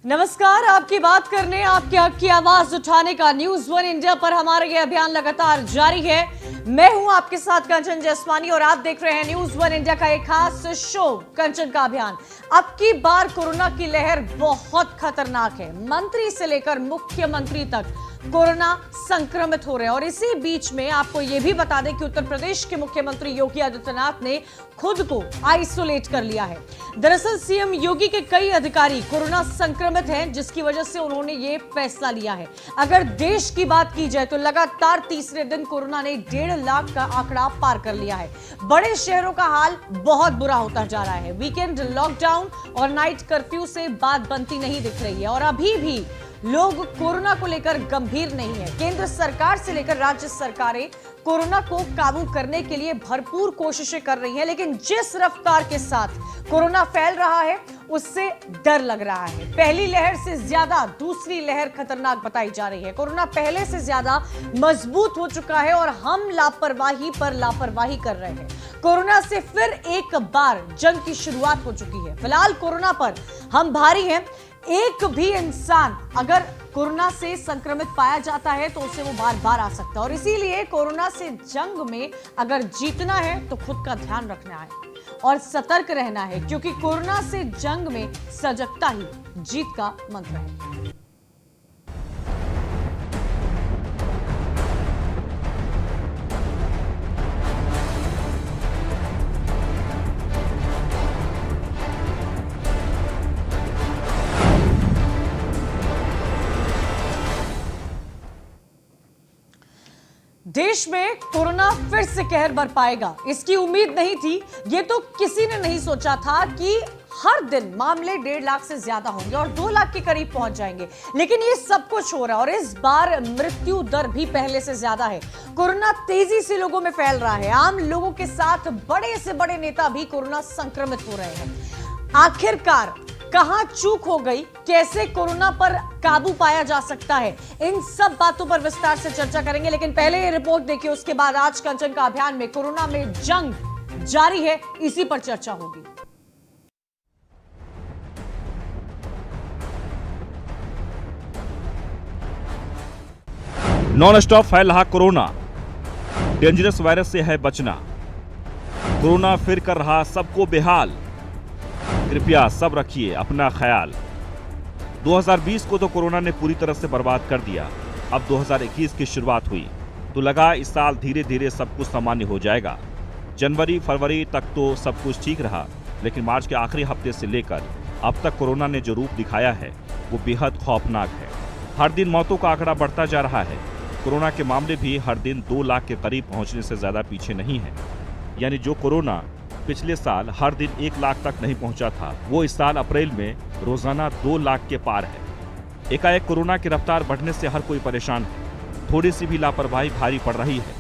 नमस्कार, आपकी बात करने, आपके हक की आवाज उठाने का न्यूज वन इंडिया पर हमारा ये अभियान लगातार जारी है। मैं हूं आपके साथ कंचन जसवानी और आप देख रहे हैं न्यूज वन इंडिया का एक खास शो कंचन का अभियान। अब की बार कोरोना की लहर बहुत खतरनाक है। मंत्री से लेकर मुख्यमंत्री तक कोरोना संक्रमित हो रहे हैं और इसी बीच में आपको यह भी बता दें कि उत्तर प्रदेश के मुख्यमंत्री योगी आदित्यनाथ ने खुद को आइसोलेट कर लिया है। दरअसल सीएम योगी के कई अधिकारी कोरोना संक्रमित हैं, जिसकी वजह से उन्होंने ये फैसला लिया है। अगर देश की बात की जाए तो लगातार तीसरे दिन कोरोना ने 1.5 लाख का आंकड़ा पार कर लिया है। बड़े शहरों का हाल बहुत बुरा होता जा रहा है। वीकेंड लॉकडाउन और नाइट कर्फ्यू से बात बनती नहीं दिख रही है और अभी भी लोग कोरोना को लेकर गंभीर नहीं है। केंद्र सरकार से लेकर राज्य सरकारें कोरोना को काबू करने के लिए भरपूर कोशिशें कर रही हैं, लेकिन जिस रफ्तार के साथ कोरोना फैल रहा है उससे डर लग रहा है। पहली लहर से ज्यादा दूसरी लहर खतरनाक बताई जा रही है। कोरोना पहले से ज्यादा मजबूत हो चुका है और हम लापरवाही पर लापरवाही कर रहे हैं। कोरोना से फिर एक बार जंग की शुरुआत हो चुकी है। फिलहाल कोरोना पर हम भारी हैं। एक भी इंसान अगर कोरोना से संक्रमित पाया जाता है तो उसे वो बार बार आ सकता है और इसीलिए कोरोना से जंग में अगर जीतना है तो खुद का ध्यान रखना है और सतर्क रहना है, क्योंकि कोरोना से जंग में सजगता ही जीत का मंत्र है। देश में कोरोना फिर से कहर बरपाएगा, इसकी उम्मीद नहीं थी। ये तो किसी ने नहीं सोचा था कि हर दिन मामले 1.5 लाख से ज्यादा होंगे और 2 लाख के करीब पहुंच जाएंगे, लेकिन ये सब कुछ हो रहा है और इस बार मृत्यु दर भी पहले से ज्यादा है। कोरोना तेजी से लोगों में फैल रहा है। आम लोगों के साथ बड़े से बड़े नेता भी कोरोना संक्रमित हो रहे हैं। आखिरकार कहां चूक हो गई, कैसे कोरोना पर काबू पाया जा सकता है, इन सब बातों पर विस्तार से चर्चा करेंगे। लेकिन पहले ये रिपोर्ट देखिए, उसके बाद आज कंचन का अभियान में कोरोना में जंग जारी है, इसी पर चर्चा होगी। नॉन स्टॉप फैल रहा कोरोना, डेंजरस वायरस से है बचना। कोरोना फिर कर रहा सबको बेहाल, कृपया सब रखिए अपना ख्याल। 2020 को तो कोरोना ने पूरी तरह से बर्बाद कर दिया। अब 2021 की शुरुआत हुई तो लगा इस साल धीरे धीरे सब कुछ सामान्य हो जाएगा। जनवरी फरवरी तक तो सब कुछ ठीक रहा, लेकिन मार्च के आखिरी हफ्ते से लेकर अब तक कोरोना ने जो रूप दिखाया है वो बेहद खौफनाक है। हर दिन मौतों का आंकड़ा बढ़ता जा रहा है। कोरोना के मामले भी हर दिन 2 लाख के करीब पहुंचने से ज्यादा पीछे नहीं है। यानी जो कोरोना पिछले साल हर दिन 1 लाख तक नहीं पहुंचा था, वो इस साल अप्रैल में रोजाना 2 लाख के पार है। एकाएक कोरोना की रफ्तार बढ़ने से हर कोई परेशान है। थोड़ी सी भी लापरवाही भारी पड़ रही है।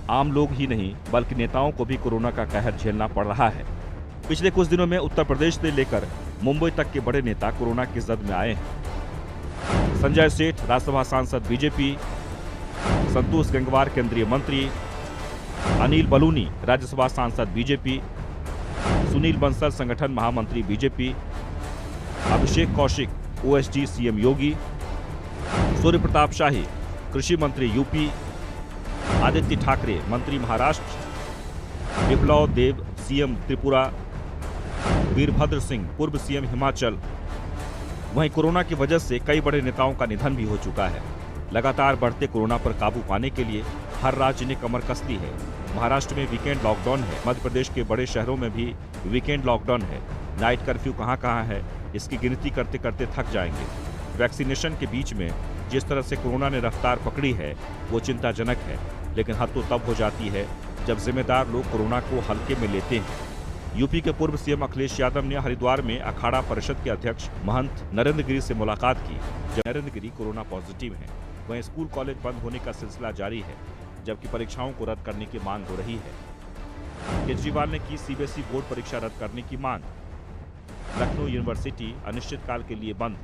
आम लोग ही नहीं बल्कि नेताओं को भी कोरोना का कहर झेलना पड़ रहा है। पिछले कुछ दिनों में उत्तर प्रदेश से लेकर मुंबई तक के बड़े नेता कोरोना की जद में आए हैं। संजय सेठ राज्यसभा सांसद बीजेपी, संतोष गंगवार केंद्रीय मंत्री, अनिल बलूनी राज्यसभा सांसद बीजेपी, सुनील बंसल संगठन महामंत्री बीजेपी, अभिषेक कौशिक ओएसडी सीएम योगी, सूर्य प्रताप शाही कृषि मंत्री यूपी, आदित्य ठाकरे मंत्री महाराष्ट्र, विप्लव देव सीएम त्रिपुरा, वीरभद्र सिंह पूर्व सीएम हिमाचल। वहीं कोरोना की वजह से कई बड़े नेताओं का निधन भी हो चुका है। लगातार बढ़ते कोरोना पर काबू पाने के लिए हर राज्य ने कमर कस ली है। महाराष्ट्र में वीकेंड लॉकडाउन है, मध्य प्रदेश के बड़े शहरों में भी वीकेंड लॉकडाउन है। नाइट कर्फ्यू कहां है, इसकी गिनती करते करते थक जाएंगे। वैक्सीनेशन के बीच में जिस तरह से कोरोना ने रफ्तार पकड़ी है वो चिंताजनक है, लेकिन हद तो तब हो जाती है जब जिम्मेदार लोग कोरोना को हल्के में लेते हैं। यूपी के पूर्व सीएम अखिलेश यादव ने हरिद्वार में अखाड़ा परिषद के अध्यक्ष महंत नरेंद्र गिरी से मुलाकात की, जब नरेंद्र गिरी कोरोना पॉजिटिव हैं। वहीं स्कूल कॉलेज बंद होने का सिलसिला जारी है, जबकि परीक्षाओं को रद्द करने की मांग हो रही है। केजरीवाल ने की सीबीएसई बोर्ड परीक्षा रद्द करने की मांग। लखनऊ यूनिवर्सिटी अनिश्चितकाल के लिए बंद।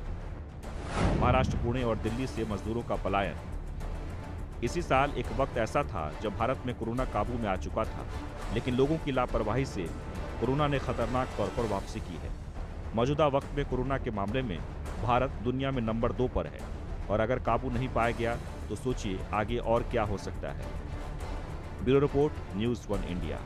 महाराष्ट्र, पुणे और दिल्ली से मजदूरों का पलायन। इसी साल एक वक्त ऐसा था जब भारत में कोरोना काबू में आ चुका था, लेकिन लोगों की लापरवाही से कोरोना ने खतरनाक तौर पर वापसी की है। मौजूदा वक्त में कोरोना के मामले में भारत दुनिया में नंबर 2 पर है और अगर काबू नहीं पाया गया तो सोचिए आगे और क्या हो सकता है। Bureau report, news 1 India.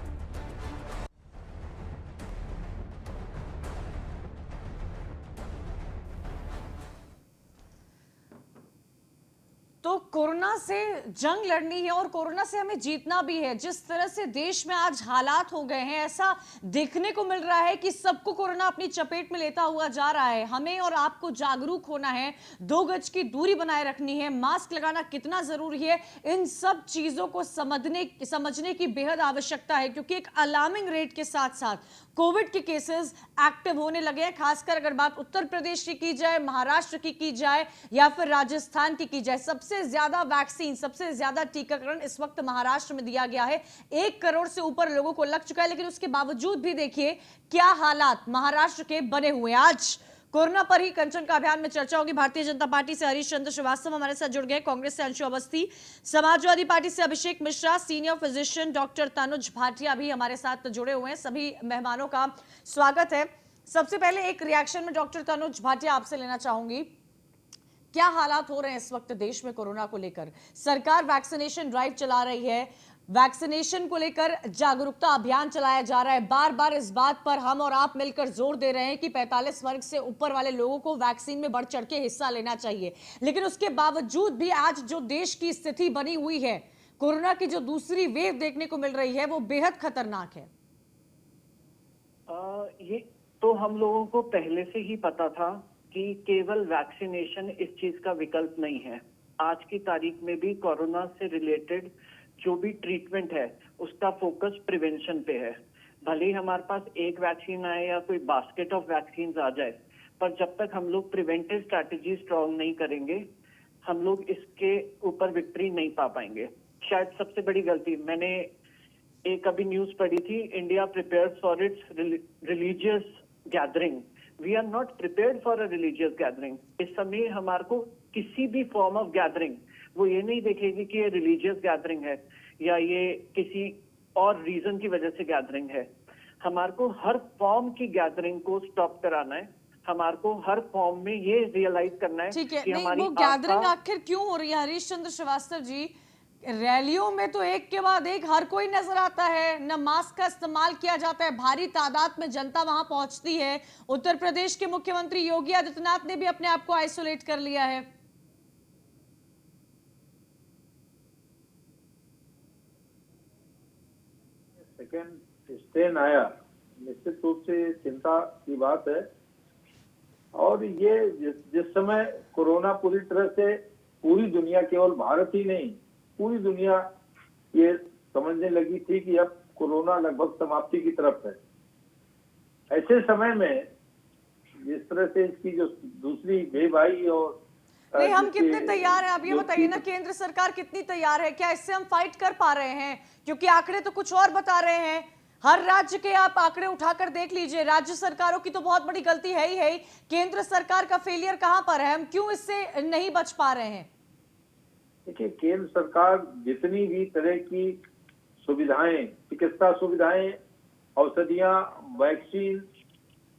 तो कोरोना से जंग लड़नी है और कोरोना से हमें जीतना भी है। जिस तरह से देश में आज हालात हो गए हैं, ऐसा देखने को मिल रहा है कि सबको कोरोना अपनी चपेट में लेता हुआ जा रहा है। हमें और आपको जागरूक होना है, 2 गज की दूरी बनाए रखनी है, मास्क लगाना कितना जरूरी है, इन सब चीजों को समझने की बेहद आवश्यकता है, क्योंकि एक अलार्मिंग रेट के साथ साथ कोविड के केसेस एक्टिव होने लगे हैं। खासकर अगर बात उत्तर प्रदेश की जाए, महाराष्ट्र की जाए या फिर राजस्थान की जाए, सबसे ज्यादा वैक्सीन, सबसे ज्यादा टीकाकरण इस वक्त महाराष्ट्र में दिया गया है। 1 करोड़ से ऊपर लोगों को लग चुका है, लेकिन उसके बावजूद भी देखिए क्या हालात महाराष्ट्र के बने हुए हैं। आज कोरोना पर ही कंचन का अभियान में चर्चा होगी। भारतीय जनता पार्टी से हरीश चंद्र श्रीवास्तव हमारे साथ जुड़ गए, कांग्रेस से अंशु अवस्थी, समाजवादी पार्टी से Abhishek Mishra, senior physician doctor Tanuj Bhatia भी हमारे साथ जुड़े हुए हैं। सभी मेहमानों का स्वागत है। सबसे पहले एक रिएक्शन में डॉक्टर तनुज भाटिया आपसे लेना चाहूंगी, क्या हालात हो रहे हैं इस वक्त देश में कोरोना को लेकर? सरकार वैक्सीनेशन ड्राइव चला रही है, वैक्सीनेशन को लेकर जागरूकता अभियान चलाया जा रहा है। बार बार इस बात पर हम और आप मिलकर जोर दे रहे हैं कि 45 वर्ग से ऊपर वाले लोगों को वैक्सीन में बढ़ चढ़ के हिस्सा लेना चाहिए, लेकिन उसके बावजूद भी आज जो देश की स्थिति बनी हुई है, कोरोना की जो दूसरी वेव देखने को मिल रही है, वो बेहद खतरनाक है। ये तो हम लोगों को पहले से ही पता था कि केवल वैक्सीनेशन इस चीज का विकल्प नहीं है। आज की तारीख में भी कोरोना से रिलेटेड जो भी ट्रीटमेंट है उसका फोकस प्रिवेंशन पे है। भले ही हमारे पास एक वैक्सीन आए या कोई बास्केट ऑफ वैक्सीन आ जाए, पर जब तक हम लोग प्रिवेंटिव स्ट्रैटेजी स्ट्रांग नहीं करेंगे, हम लोग इसके ऊपर विक्ट्री नहीं पा पाएंगे। शायद सबसे बड़ी गलती, मैंने एक अभी न्यूज पढ़ी थी, India prepared for its religious gathering. We are not prepared for a religious gathering. इस समय हमारे को किसी भी फॉर्म ऑफ गैदरिंग वो ये नहीं देखेगी कि ये रिलीजियस गैदरिंग है या ये किसी और रीजन की वजह से गैदरिंग है। हमारे को हर फॉर्म की गैदरिंग को स्टॉप कराना है। हमारे को हर फॉर्म में ये रियलाइज करना है ठीक है, कि नहीं, हमारी वो गैदरिंग आखिर क्यों हो रही है हरीश चंद्र श्रीवास्तव जी? रैलियों में तो एक के बाद एक हर कोई नजर आता है, न मास्क का इस्तेमाल किया जाता है, भारी तादाद में जनता वहां पहुंचती है। उत्तर प्रदेश के मुख्यमंत्री योगी आदित्यनाथ ने भी अपने आप को आइसोलेट कर लिया है। सेकेंड स्ट्रेन आया, निश्चित रूप से चिंता की बात है। और ये जिस समय कोरोना पूरी तरह से पूरी दुनिया, केवल भारत ही नहीं पूरी दुनिया ये समझने लगी थी कि अब कोरोना लगभग समाप्ति की तरफ है, ऐसे समय में जिस तरह से इसकी जो दूसरी वेव आई और नहीं, हम कितने तैयार हैं आप ये बताइए ना, केंद्र सरकार कितनी तैयार है? क्या इससे हम फाइट कर पा रहे हैं? क्योंकि आंकड़े तो कुछ और बता रहे हैं। हर राज्य के आप आंकड़े उठाकर देख लीजिए, राज्य सरकारों की तो बहुत बड़ी गलती है ही। केंद्र सरकार का फेलियर कहां पर है? हम क्यों इससे नहीं बच पा रहे हैं? देखिए, केंद्र सरकार जितनी भी तरह की सुविधाएं, चिकित्सा सुविधाएं, औषधियां, वैक्सीन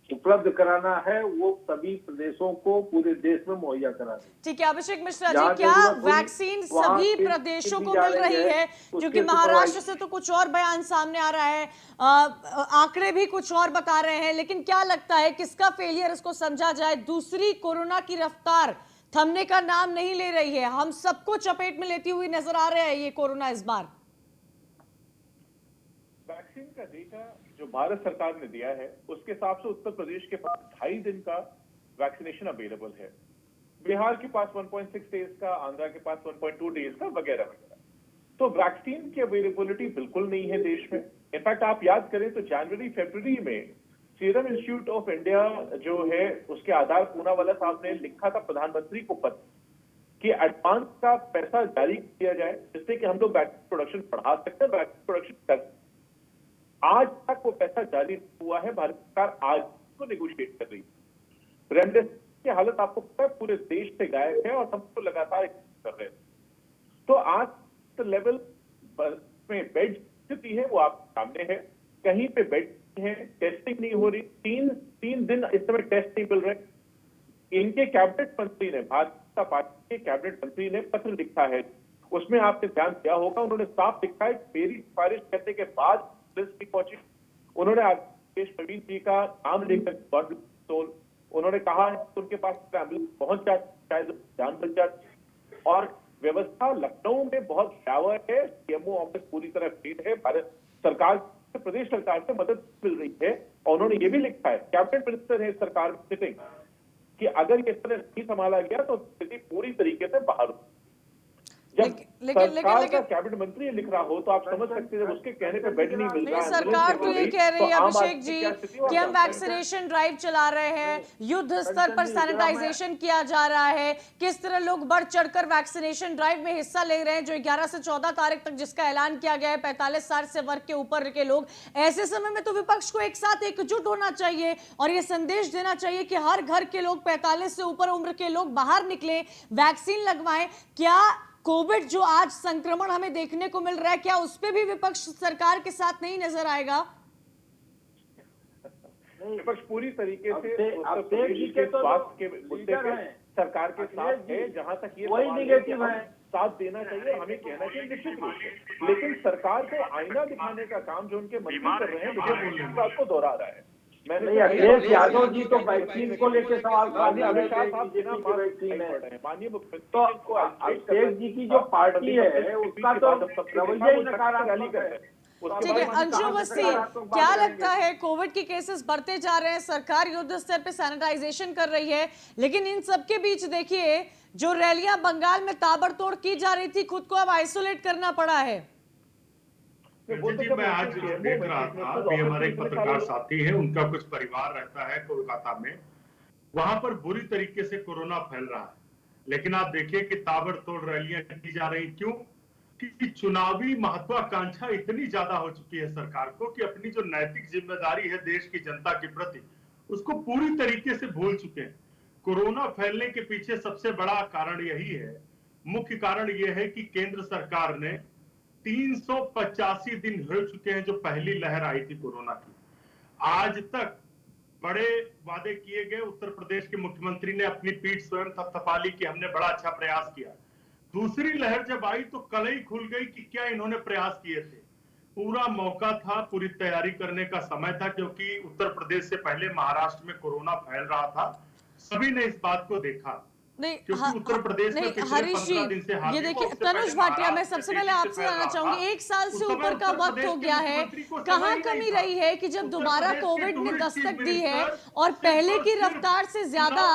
उपलब्ध कराना है, वो सभी प्रदेशों को पूरे देश में मुहैया कराना है। ठीक है अभिषेक मिश्रा जी, क्या वैक्सीन सभी प्रदेशों को मिल रही है? क्योंकि महाराष्ट्र से तो कुछ और बयान सामने आ रहा है, आंकड़े भी कुछ और बता रहे हैं, लेकिन क्या लगता है किसका फेलियर इसको समझा जाए? दूसरी कोरोना की रफ्तार थमने का नाम नहीं ले रही है, हम सबको चपेट में लेती हुई नजर आ रहा है ये कोरोना इस बार। वैक्सीन का डेटा जो भारत सरकार ने दिया है उसके हिसाब से उत्तर प्रदेश के पास 2.5 दिन का वैक्सीनेशन अवेलेबल है, बिहार के पास 1.6 डेज का, आंध्रा के पास 1.2 डेज का, वगैरह वगैरह। तो वैक्सीन की अवेलेबिलिटी बिल्कुल नहीं है देश में। इनफैक्ट आप याद करें तो जनवरी फरवरी में सीरम इंस्टीट्यूट ऑफ इंडिया जो है उसके आधार पूनावाला साहब ने लिखा था प्रधानमंत्री को पत्र कि एडवांस का पैसा जारी किया जाए जिससे कि हम लोग वैक्सीन प्रोडक्शन बढ़ा सकते हैं, वैक्सीन प्रोडक्शन कर। आज तक वो पैसा जारी हुआ है, भारत सरकार आज को नेगोशिएट कर रही है। रेमडेसिविर की हालत आपको पता है पूरे देश से गायब है और हम तो लगातार कर रहे हैं। तो आज लेवल में बेड स्थिति है वो आपके सामने है, कहीं पे बेड है, टेस्टिंग नहीं हो रही, तीन दिन इस समय टेस्ट नहीं मिल रहे। इनके कैबिनेट मंत्री ने, भारतीय जनता पार्टी के कैबिनेट मंत्री ने पत्र लिखा है, उसमें आपने ध्यान दिया होगा, उन्होंने साफ लिखा है, मेरी सिफारिश करने के बाद पुलिस भी पहुंची, उन्होंने आदेश प्रवीण जी का नाम लेकर उन्होंने कहा है कि उनके पास एम्बुलेंस पहुंच जाए, जान बच जाए, और व्यवस्था लखनऊ में बहुत भयावह है। सीएमओ ऑफिस पूरी तरह फेल है, भारत सरकार, प्रदेश सरकार से मदद मिल रही है, और उन्होंने ये भी लिखा है, कैबिनेट मिनिस्टर है सरकार में सिटिंग, कि अगर ये तरह नहीं संभाला गया तो स्थिति पूरी तरीके से बाहर हो। जब सरकार का कैबिनेट मंत्री लिख रहा हो तो आप समझ सकते हैं, उसके कहने पे बेड नहीं मिल रहा है। सरकार तो ये कह रही है अभिषेक जी कि हम वैक्सीनेशन ड्राइव चला रहे हैं, युद्ध स्तर पर सैनिटाइजेशन किया जा रहा है, किस तरह लोग बढ़ चढ़कर वैक्सीनेशन ड्राइव में हिस्सा ले रहे हैं, जो 11 से 14 तारीख तक जिसका ऐलान किया गया है, 45 साल से वर्ग के ऊपर के लोग। ऐसे समय में तो विपक्ष को एक साथ एकजुट होना चाहिए और ये संदेश देना चाहिए कि हर घर के लोग, 45 से ऊपर उम्र के लोग बाहर निकले, वैक्सीन लगवाएं। क्या कोविड जो आज संक्रमण हमें देखने को मिल रहा है, क्या उस पे भी विपक्ष सरकार के साथ नहीं नजर आएगा? विपक्ष पूरी तरीके से उत्तर प्रदेश के स्वास्थ्य के मुद्दे पे सरकार के साथ है। जहां तक ये निगेटिव है, साथ देना चाहिए, हमें कहना चाहिए निश्चित रूप से, लेकिन सरकार को आईना दिखाने का काम जो उनके मंत्री कर रहे हैं, मुझे इस बात को दोहरा रहा है। अखिलेश यादव जी तो वैक्सीन को लेकर सवाल माननीय मुख्यमंत्री, तो अखिलेश जी की जो पार्टी है उसका तो रवैया ही नकारात्मक है। ठीक है, अंशु अवस्थी, क्या लगता है कोविड के केसेस बढ़ते जा रहे हैं, सरकार युद्ध स्तर पे सैनिटाइजेशन कर रही है, लेकिन इन सबके बीच देखिए जो रैलियां बंगाल में ताबड़तोड़ की जा रही थी, खुद को अब आइसोलेट करना पड़ा है। जी, मैं आज देख रहा था, अभी हमारे एक पत्रकार साथी हैं, उनका कुछ परिवार रहता है कोलकाता में, वहां पर बुरी तरीके से कोरोना फैल रहा है, लेकिन आप देखिए कि ताबड़तोड़ रैलियां की जा रही। क्यों? कि चुनावी महत्वाकांक्षा इतनी ज्यादा हो चुकी है सरकार को कि अपनी जो नैतिक जिम्मेदारी है देश की जनता के प्रति, उसको पूरी तरीके से भूल चुके हैं। कोरोना फैलने के पीछे सबसे बड़ा कारण यही है, मुख्य कारण यह है कि केंद्र सरकार ने 385 दिन हो चुके हैं जो पहली लहर आई थी कोरोना की, आज तक बड़े वादे किए गए। उत्तर प्रदेश के मुख्यमंत्री ने अपनी पीठ स्वयं थपथपा ली कि हमने बड़ा अच्छा प्रयास किया। दूसरी लहर जब आई तो कलई खुल गई कि क्या इन्होंने प्रयास किए थे। पूरा मौका था, पूरी तैयारी करने का समय था, क्योंकि उत्तर प्रदेश से पहले महाराष्ट्र में कोरोना फैल रहा था, सभी ने इस बात को देखा। नहीं, उत्तर प्रदेश में हरीश जी, ये देखिए तनुज भाटिया, मैं सबसे पहले आपसे जानना चाहूंगी, 1 साल से ऊपर का वक्त हो गया है, कहां कमी रही है कि जब दोबारा कोविड ने दस्तक दी है और पहले की रफ्तार से ज्यादा,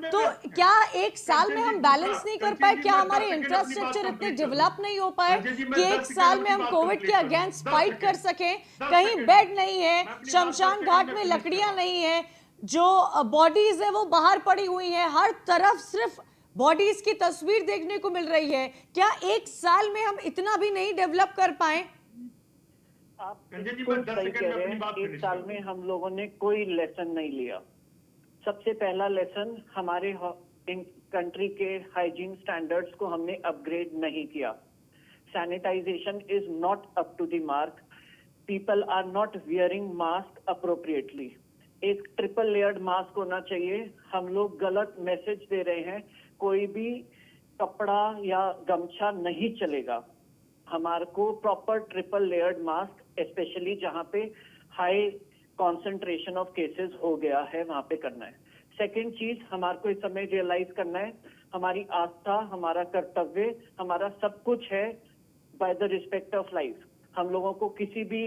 तो क्या 1 साल में हम बैलेंस नहीं कर पाए? क्या हमारे इंफ्रास्ट्रक्चर इतने डेवलप नहीं हो पाए कि 1 साल में हम कोविड के अगेंस्ट फाइट कर सके? कहीं बेड नहीं है, शमशान घाट में लकड़ियां नहीं है, जो बॉडीज है वो बाहर पड़ी हुई है, हर तरफ सिर्फ बॉडीज की तस्वीर देखने को मिल रही है। क्या 1 साल में हम इतना भी नहीं डेवलप कर पाए? आप बिल्कुल सही कह रहे हैं, 1 साल में हम लोगों ने कोई लेसन नहीं लिया। सबसे पहला लेसन, हमारे कंट्री के हाइजीन स्टैंडर्ड्स को हमने अपग्रेड नहीं किया। Sanitization is not up to the mark, people are not wearing mask appropriately. एक ट्रिपल लेयर्ड मास्क होना चाहिए, हम लोग गलत मैसेज दे रहे हैं, कोई भी कपड़ा या गमछा नहीं चलेगा, हमारे को proper triple layered mask, specially जहां पे हाई कंसंट्रेशन ऑफ केसेस हो गया है वहां पे करना है। सेकंड चीज, हमारे को इस समय रियलाइज करना है, हमारी आस्था, हमारा कर्तव्य, हमारा सब कुछ है by the respect of life. हम लोगों को किसी भी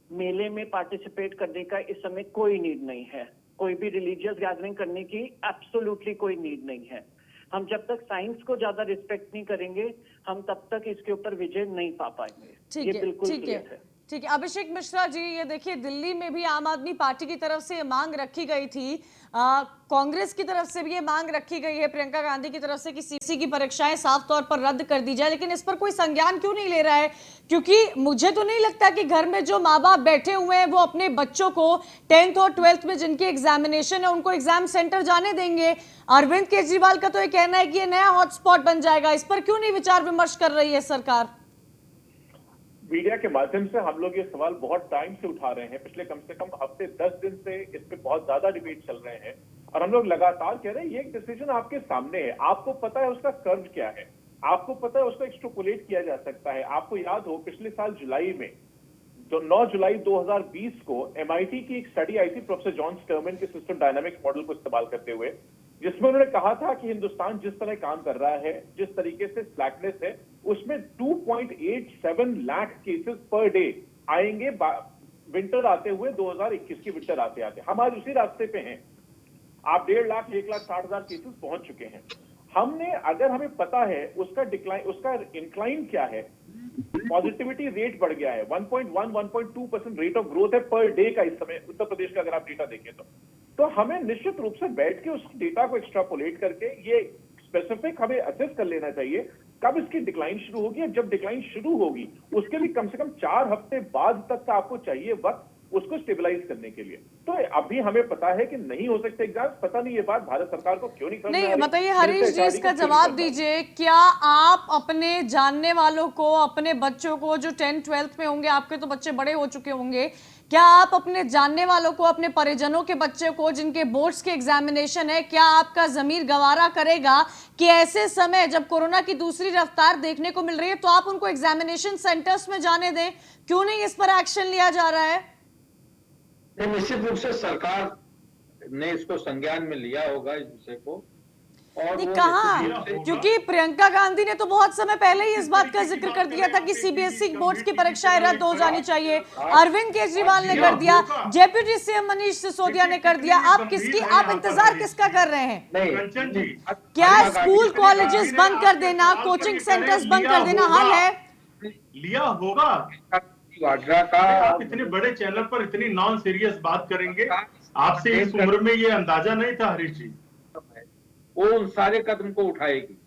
मेले में पार्टिसिपेट करने का इस समय कोई नीड नहीं है, कोई भी रिलीजियस गैदरिंग करने की एब्सोल्युटली कोई नीड नहीं है। हम जब तक साइंस को ज्यादा रिस्पेक्ट नहीं करेंगे, हम तब तक इसके ऊपर विजय नहीं पा पाएंगे। ये बिल्कुल क्लियर है। ठीक है, अभिषेक मिश्रा जी, ये देखिए दिल्ली में भी आम आदमी पार्टी की तरफ से मांग रखी गई थी, कांग्रेस की तरफ से भी ये मांग रखी गई है, प्रियंका गांधी की तरफ से कि सीसी की परीक्षाएं साफ तौर पर रद्द कर दी जाए, लेकिन इस पर कोई संज्ञान क्यों नहीं ले रहा है? क्योंकि मुझे तो नहीं लगता कि घर में जो माँ बाप बैठे हुए हैं वो अपने बच्चों को 10th और 12th में जिनकी एग्जामिनेशन है उनको एग्जाम सेंटर जाने देंगे। अरविंद केजरीवाल का तो ये कहना है कि ये नया हॉटस्पॉट बन जाएगा, इस पर क्यों नहीं विचार विमर्श कर रही है सरकार? मीडिया के माध्यम से हम लोग ये सवाल बहुत टाइम से उठा रहे हैं, पिछले कम से कम हफ्ते 10 दिन से इस पे बहुत ज्यादा डिबेट चल रहे हैं। और हम लोग लगातार कह रहे हैं ये एक डिसीजन आपके सामने है, आपको पता है उसका कर्व क्या है, आपको पता है उसको एक्सट्रापोलेट किया जा सकता है। आपको याद हो पिछले साल जुलाई में, जो 9 जुलाई 2020 को MIT की एक स्टडी आई थी प्रोफेसर जॉन स्टर्मन के सिस्टम डायनामिक्स मॉडल को इस्तेमाल करते हुए, जिसमें उन्होंने कहा था कि हिंदुस्तान जिस तरह काम कर रहा है, जिस तरीके से स्लैकनेस है, उसमें 2.87 लाख केसेस पर डे आएंगे विंटर आते हुए, 2021 की विंटर आते आते। हम आज उसी रास्ते पे हैं। आप 1.5 लाख 1,60,000 केसेस पहुंच चुके हैं। हमने, अगर हमें पता है उसका डिक्लाइन, उसका इंक्लाइन क्या है, पॉजिटिविटी रेट बढ़ गया है, 1.1-1.2% रेट ऑफ ग्रोथ है पर डे का इस समय उत्तर प्रदेश का, अगर आप डेटा देखें तो हमें निश्चित रूप से बैठ के उस डेटा को एक्स्ट्रापोलेट करके ये स्पेसिफिक हमें असेस कर लेना चाहिए कब इसकी डिक्लाइन शुरू होगी। जब डिक्लाइन शुरू होगी उसके लिए कम से कम 4 हफ्ते बाद तक का आपको चाहिए वक्त उसको स्टेबलाइज करने के लिए। तो अभी हमें पता है कि नहीं हो सकते एग्जाम, पता नहीं ये बात भारत सरकार को क्यों नहीं समझ में आ रही। बताइए हरीश जी, इसका जवाब दीजिए। क्या आप अपने जानने वालों को, अपने बच्चों को जो 10th-12th में होंगे, आपके तो बच्चे बड़े हो चुके होंगे, क्या आप अपने जानने वालों को, अपने परिजनों के बच्चे को जिनके बोर्ड्स के एग्जामिनेशन है, क्या आपका जमीर गवारा करेगा कि ऐसे समय जब कोरोना की दूसरी रफ्तार देखने को मिल रही है तो आप उनको एग्जामिनेशन सेंटर्स में जाने दें? क्यों नहीं इस पर एक्शन लिया जा रहा है? निश्चित रूप से सरकार ने इसको संज्ञान में लिया होगा इस विषय को, और नहीं, कहा, क्योंकि प्रियंका गांधी ने तो बहुत समय पहले ही इस बात का जिक्र कर दिया था कि CBSE बोर्ड्स की परीक्षाएं रद्द हो जानी चाहिए। अरविंद केजरीवाल ने कर दिया, डेप्यूटी CM मनीष सिसोदिया ने कर दिया। आप इंतजार किसका कर रहे हैं? कंचन जी, क्या स्कूल कॉलेजेस बंद कर देना, कोचिंग सेंटर्स बंद कर देना हल है? लिया होगा। वाड्रा का आप इतने बड़े चैनल पर इतनी नॉन सीरियस बात करेंगे, आपसे इस उम्र में ये अंदाजा नहीं था हरीश जी। वो उन सारे कदम को उठाएगी,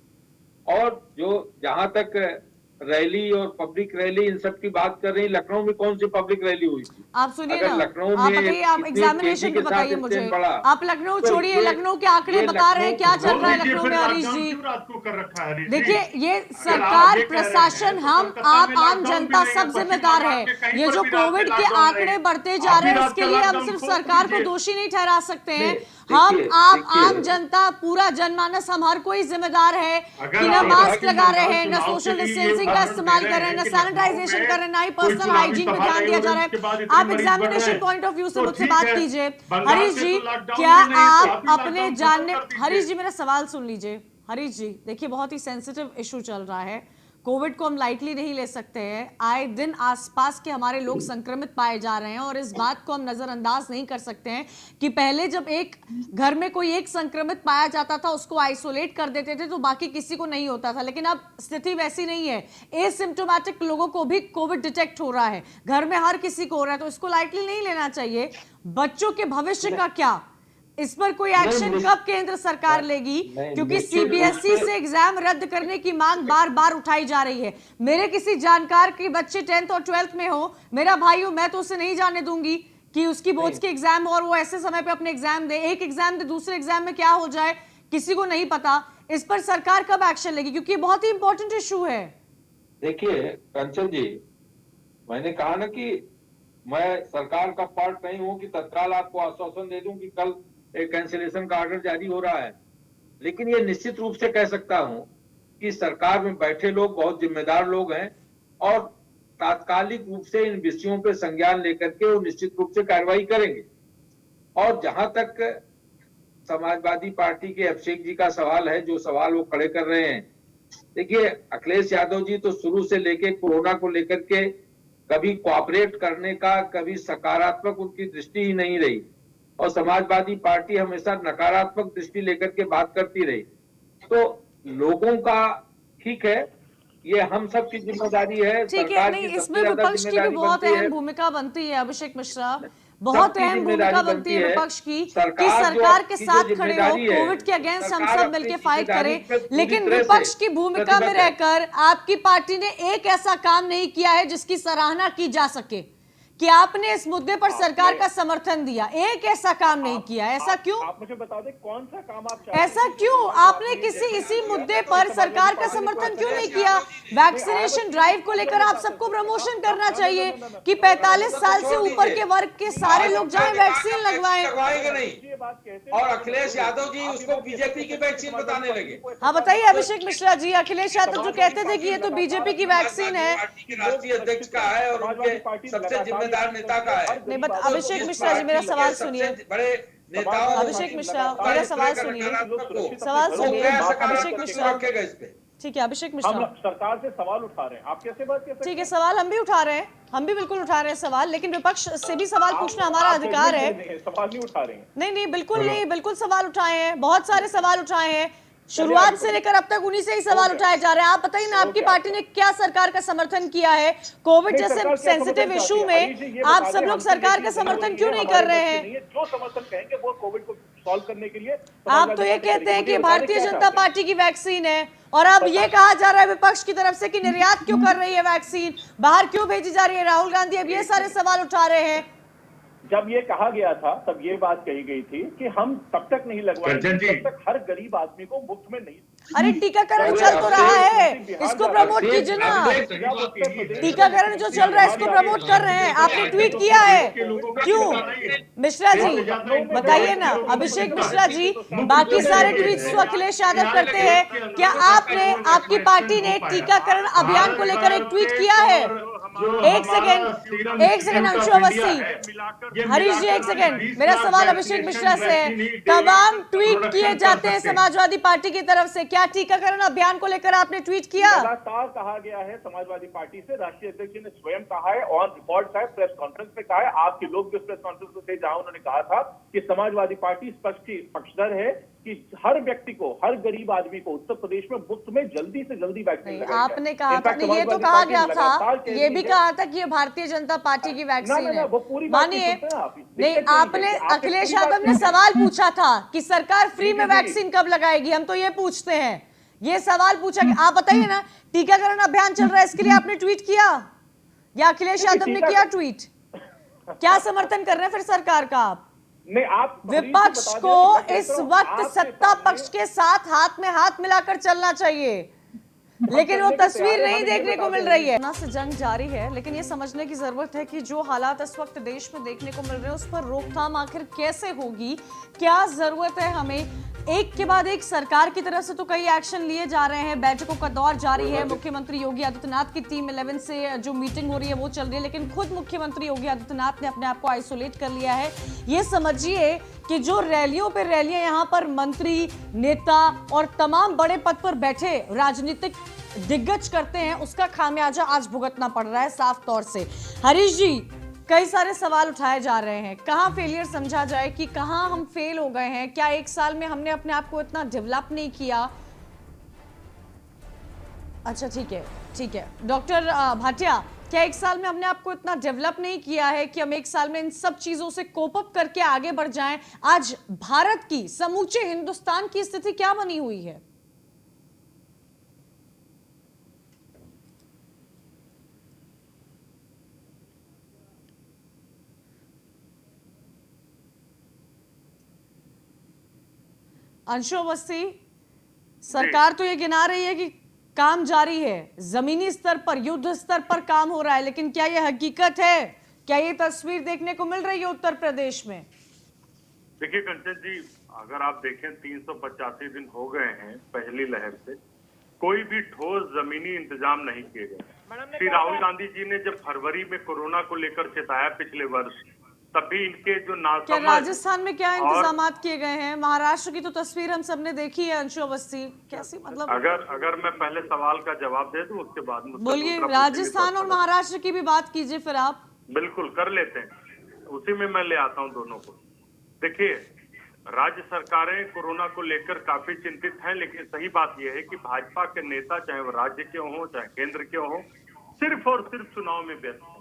और जो जहां तक रैली और पब्लिक रैली इन सब की बात कर रही, लखनऊ में कौन सी पब्लिक रैली हुई थी? आप सुनिए ना, लखनऊ आप में बताइए, आप एग्जामिनेशन पे बताइए मुझे। आप लखनऊ छोड़िए, लखनऊ के आंकड़े बता रहे हैं क्या चल रहा है लखनऊ में हरीश जी। देखिए, ये सरकार, प्रशासन, हम, आप, आम जनता सब जिम्मेदार है। ये जो कोविड के आंकड़े बढ़ते जा रहे हैं, इसके लिए हम सिर्फ सरकार को दोषी नहीं ठहरा सकते हैं। हम, आप, आम जनता, पूरा जनमानस, हम हर कोई जिम्मेदार है कि ना मास्क लगा रहे हैं, ना सोशल डिस्टेंसिंग का इस्तेमाल कर रहे हैं, ना सैनिटाइजेशन कर रहे हैं, ना ही पर्सनल हाइजीन पे ध्यान दिया जा रहा है। आप एग्जामिनेशन पॉइंट ऑफ व्यू से मुझसे बात कीजिए। हरीश जी, क्या आप अपने जानने, हरीश जी मेरा सवाल सुन लीजिए। हरीश जी देखिए, बहुत ही सेंसिटिव इशू चल रहा है, कोविड को हम लाइटली नहीं ले सकते हैं। आए दिन आसपास के हमारे लोग संक्रमित पाए जा रहे हैं और इस बात को हम नजरअंदाज नहीं कर सकते हैं कि पहले जब एक घर में कोई एक संक्रमित पाया जाता था उसको आइसोलेट कर देते थे तो बाकी किसी को नहीं होता था, लेकिन अब स्थिति वैसी नहीं है। एसिम्प्टोमेटिक लोगों को भी कोविड डिटेक्ट हो रहा है, घर में हर किसी को हो रहा है, तो इसको लाइटली नहीं लेना चाहिए। बच्चों के भविष्य का क्या, इस पर कोई एक्शन कब केंद्र सरकार लेगी? क्योंकि CBSE से एग्जाम रद्द करने की मांग बार बार उठाई जा रही है। मेरे किसी जानकार के बच्चे 10th और 12th में हो, मेरा भाई हो, मैं तो उसे नहीं जाने दूंगी कि उसकी बोर्ड्स के एग्जाम हो और वो ऐसे समय पे अपने एग्जाम दे। एक एग्जाम दे, दूसरे एग्जाम में क्या हो जाए किसी को नहीं पता। इस पर सरकार कब एक्शन लेगी, क्योंकि बहुत ही इंपॉर्टेंट इशू है। देखिए कंचन जी, मैंने कहा ना कि मैं सरकार का पार्ट नहीं हूं कि तत्काल आपको आश्वासन दे दूं कि कल एक कैंसिलेशन का ऑर्डर जारी हो रहा है, लेकिन ये निश्चित रूप से कह सकता हूं कि सरकार में बैठे लोग बहुत जिम्मेदार लोग हैं और तात्कालिक रूप से इन विषयों पे संज्ञान लेकर के वो निश्चित रूप से कार्रवाई करेंगे। और जहां तक समाजवादी पार्टी के अभिषेक जी का सवाल है, जो सवाल वो खड़े कर रहे हैं, देखिए अखिलेश यादव जी तो शुरू से लेके कोरोना को लेकर के कभी कोऑपरेट करने का, कभी सकारात्मक उनकी दृष्टि ही नहीं रही, और समाजवादी पार्टी हमेशा नकारात्मक दृष्टि लेकर के बात करती रही। तो लोगों का ठीक है, ये हम सब की जिम्मेदारी है। ठीक है, नहीं, इसमें विपक्ष की भी बहुत अहम भूमिका बनती है अभिषेक मिश्रा, बहुत अहम भूमिका बनती है विपक्ष की, कि सरकार के साथ खड़े हो, कोविड के अगेंस्ट हम सब मिलकर फाइट करें। लेकिन विपक्ष की भूमिका में रहकर आपकी पार्टी ने एक ऐसा काम नहीं किया है जिसकी सराहना की जा सके कि आपने इस मुद्दे पर सरकार का समर्थन दिया, एक ऐसा काम नहीं किया। ऐसा क्यों? आप मुझे बता दें कौन सा काम आप चाहते हैं? ऐसा क्यों? आपने इसी मुद्दे पर सरकार का समर्थन क्यों नहीं किया? वैक्सीनेशन ड्राइव को लेकर आप सबको प्रमोशन करना चाहिए कि 45 साल से ऊपर के वर्ग के सारे लोग जाएं वैक्सीन लगवाएं। और अखिलेश यादव जी उसको बीजेपी की वैक्सीन बताने लगे। हाँ बताइए अभिषेक मिश्रा जी, अखिलेश यादव जो कहते थे कि ये तो बीजेपी की वैक्सीन है। पार्टी के राष्ट्रीय अध्यक्ष का है और उनके सबसे जिम्मेदार नेता का है। नहीं बट अभिषेक मिश्रा जी मेरा सवाल सुनिए। बड़े नेताओं अभिषेक मिश्रा मेरा सवाल सुनिए, सवाल सुनिए अभिषेक मिश्रा। ठीक है अभिषेक मिश्रा, हम सरकार से सवाल उठा रहे हैं, आप कैसे बात कर सकते हैं? ठीक है सवाल हम भी उठा रहे हैं, हम भी बिल्कुल उठा रहे हैं सवाल, लेकिन विपक्ष से भी सवाल पूछना हमारा अधिकार है। सवाल नहीं उठा रहे हैं। नहीं बिल्कुल नहीं, बिल्कुल सवाल उठाए हैं, बहुत सारे सवाल उठाए हैं, शुरुआत से लेकर अब तक उन्हीं से ही सवाल उठाए जा रहे हैं। आप बताइए ना, आपकी पार्टी ने क्या सरकार का समर्थन किया है? कोविड जैसे सेंसिटिव इशू में आप सब लोग सरकार का समर्थन क्यों नहीं कर रहे हैं? जो समर्थन कहेंगे वो कोविड को सॉल्व करने के लिए। आप तो ये कहते हैं कि भारतीय जनता पार्टी की वैक्सीन है, और अब ये कहा जा रहा है विपक्ष की तरफ से कि निर्यात क्यों कर रही है वैक्सीन, बाहर क्यों भेजी जा रही है? राहुल गांधी अब ये सारे सवाल उठा रहे हैं। जब ये कहा गया था तब ये बात कही गई थी कि हम तब तक नहीं लगवाएंगे जब तक हर गरीब आदमी को मुफ्त में नहीं। अरे टीकाकरण चल तो रहा है, इसको प्रमोट कीजिए ना। टीकाकरण जो चल रहा है इसको प्रमोट कर रहे हैं, आपने ट्वीट किया है क्यों? मिश्रा जी बताइए ना, अभिषेक मिश्रा जी, बाकी सारे ट्वीट्स तो अखिलेश यादव करते हैं, क्या आपने, आपकी पार्टी ने टीकाकरण अभियान को लेकर एक ट्वीट किया है? एक सेकंड अंशु अवस्थी, हरीश जी एक सेकंड, मेरा सवाल अभिषेक मिश्रा से है। तमाम ट्वीट किए जाते हैं समाजवादी पार्टी की तरफ से, क्या टीकाकरण अभियान को लेकर आपने ट्वीट किया? लगातार कहा गया है समाजवादी पार्टी से, राष्ट्रीय अध्यक्ष जी ने स्वयं कहा है, ऑन रिकॉर्ड का है, प्रेस कॉन्फ्रेंस में कहा है, आपके लोग भी प्रेस कॉन्फ्रेंस में थे जहां उन्होंने कहा था कि समाजवादी पार्टी स्पष्ट पक्षधर है कि हर व्यक्ति को, हर गरीब आदमी को उत्तर प्रदेश में मुफ्त में जल्दी से जल्दी वैक्सीन लगाई जाए। आपने कहा था, ये तो कहा गया था, ये भी कहा था कि ये भारतीय जनता पार्टी की वैक्सीन है, मानिए नहीं। आपने, अखिलेश यादव ने सवाल पूछा था कि सरकार फ्री में वैक्सीन कब लगाएगी, हम तो ये पूछते हैं, ये सवाल पूछा कि आप बताइए ना, टीकाकरण अभियान चल रहा है इसके लिए आपने ट्वीट किया या अखिलेश यादव ने किया ट्वीट? क्या समर्थन कर रहे हैं फिर सरकार का आप? नहीं, आप विपक्ष को इस वक्त सत्ता पक्ष के साथ हाथ में हाथ मिलाकर चलना चाहिए, लेकिन वो तस्वीर नहीं देखने को मिल रही है। कोरोना से जंग जारी है, लेकिन ये समझने की जरूरत है कि जो हालात इस वक्त देश में देखने को मिल रहे हैं उस पर रोकथाम आखिर कैसे होगी, क्या जरूरत है हमें। एक के बाद एक सरकार की तरफ से तो कई एक्शन लिए जा रहे हैं, बैठकों का दौर जारी है, मुख्यमंत्री योगी आदित्यनाथ की टीम 11 से जो मीटिंग हो रही है वो चल रही है, लेकिन खुद मुख्यमंत्री योगी आदित्यनाथ ने अपने आप को आइसोलेट कर लिया है। ये समझिए कि जो रैलियों पे रैलियां यहाँ पर मंत्री, नेता और तमाम बड़े पद पर बैठे राजनीतिक दिग्गज करते हैं, उसका खामियाजा आज भुगतना पड़ रहा है साफ तौर से। हरीश जी, कई सारे सवाल उठाए जा रहे हैं, कहां फेलियर समझा जाए कि कहां हम फेल हो गए हैं? क्या एक साल में हमने अपने आप को इतना डेवलप नहीं किया? अच्छा ठीक है डॉक्टर भाटिया, क्या एक साल में हमने आपको इतना डेवलप नहीं किया है कि हम एक साल में इन सब चीजों से कोप अप करके आगे बढ़ जाएं? आज भारत की, समूचे हिंदुस्तान की स्थिति क्या बनी हुई है? अंशु अवस्थी, सरकार तो ये गिना रही है कि काम जारी है, जमीनी स्तर पर, युद्ध स्तर पर काम हो रहा है, लेकिन क्या ये हकीकत है? क्या ये तस्वीर देखने को मिल रही है उत्तर प्रदेश में? देखिए कंचन जी, अगर आप देखें 385 दिन हो गए हैं पहली लहर से, कोई भी ठोस जमीनी इंतजाम नहीं किए गए। श्री राहुल गांधी जी ने जब फरवरी में कोरोना को लेकर चेताया पिछले वर्ष, तभी इनके जो क्या राजस्थान में क्या इंतजाम किए गए हैं? महाराष्ट्र की तो तस्वीर हम सबने देखी है अंशु अवस्थी, कैसी, मतलब अगर मैं पहले सवाल का जवाब दे दूं उसके बाद बोलिए। राजस्थान और महाराष्ट्र की भी बात कीजिए फिर आप। बिल्कुल कर लेते हैं, उसी में मैं ले आता हूं दोनों को। देखिए, राज्य सरकारें कोरोना को लेकर काफी चिंतित हैं, लेकिन सही बात यह है कि भाजपा के नेता, चाहे वो राज्य के हों चाहे केंद्र के हों, सिर्फ और सिर्फ चुनाव में व्यस्त हैं।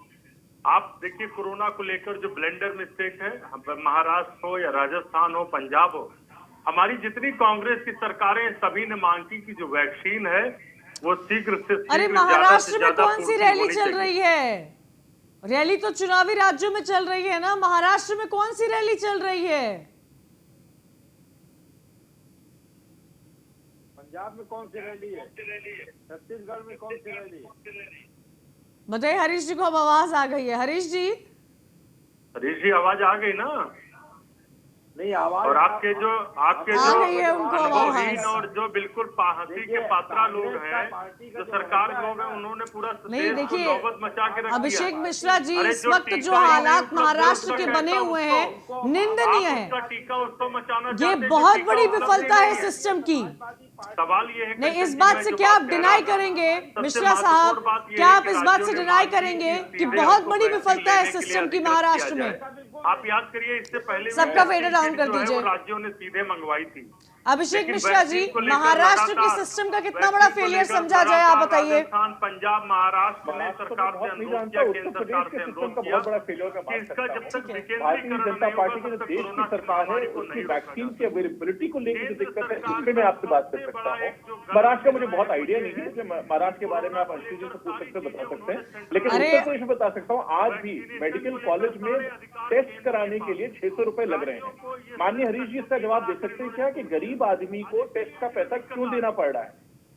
आप देखिए, कोरोना को लेकर जो ब्लेंडर मिस्टेक है, महाराष्ट्र हो या राजस्थान हो, पंजाब हो, हमारी जितनी कांग्रेस की सरकारें सभी ने मांग की कि जो वैक्सीन है वो शीघ्र से शीघ्र। अरे महाराष्ट्र में कौन सी रैली चल रही है? रैली तो चुनावी राज्यों में चल रही है ना, महाराष्ट्र में कौन सी रैली चल रही है? पंजाब में कौन सी रैली है? छत्तीसगढ़ में कौन सी रैली है? बताइए हरीश जी को अब आवाज आ गई है। हरीश जी आवाज आ गई ना? नहीं, आवाज और आपके जो आ गई है उनको आवाज। अनुभवहीन और जो बिल्कुल हंसी के पात्रा लोग हैं, जो सरकार लोग हैं, उन्होंने पूरा नहीं, देश को देखिए, नौबत मचा के रख दिया। अभिषेक मिश्रा जी, अरे इस जो वक्त जो टीका ही नहीं हालात उपलब्ध महाराष्ट्र के उसका बने कहता हुए उसको, हैं निंदनीय आप है। उसका टीका उसको मचाना ये चाहते हैं, बहुत टीका बड़ी उपलब्ध विफलता नहीं है है। सिस्टम की। सवाल ये है नहीं, कि इस बात मैं से जो क्या बात आप कह डिनाई रहा था, करेंगे सबसे मिश्रा साहब, महत्वपूर्ण बात ये क्या है आप कि इस बात से राज्यों ने डिनाई मांगी करेंगे कि कि सीधे बहुत हमको बड़ी वैक्सीन विफलता है लेने के लिए सिस्टम की अधिकृत महाराष्ट्र किया में? जाए। आप याद करिए, इससे पहले भी सबका वैक्सीन फेडर डाउन किट कर जो है दीजिए। वो राज्यों ने सीधे मंगवाई थी। अभिषेक लेकिन मिश्रा जी, वैक्सीन को लेकर महाराष्ट्र के लगातार सिस्टम का कितना वैक्सीन बड़ा को फेलियर लेकर समझा जाए, आप लगातार बताइए। राजस्थान, पंजाब, महाराष्ट्र ने सरकार से बहुत नहीं अनुरोध जानता, किया, उत्तर केंद्र प्रदेश सरकार के से सिस्टम अनुरोध का किया बहुत बड़ा फेलियर का कि बात इसका करता जब हूँ। तक भारतीय विकेंद्रीकरण जनता नहीं पार्टी होगा की जो तब तक देश कोरोना की सरकार है, महामारी को उसकी नहीं रोका वैक्सीन जा की अवेलेबिलिटी को लेकर जो केंद्र दिक्कत है, सरकार इस पे मैं आपसे बात कर सबसे सकता बड़ा हूँ। एक जो महाराष्ट्र का मुझे गलत बहुत निर्णय आइडिया है, नहीं है, इसलिए महाराष्ट्र के बारे में आप अंशु जी से पूछ सकते हैं, बता सकते हैं। लेकिन अरे- उत्तर प्रदेश में बता सकता हूँ, आज भी मेडिकल कॉलेज में टेस्ट कराने के लिए 600 रुपए लग रहे हैं। माननीय हरीश जी इसका जवाब दे सकते हैं क्या कि गरीब आदमी को टेस्ट का पैसा क्यों देना पड़ रहा है?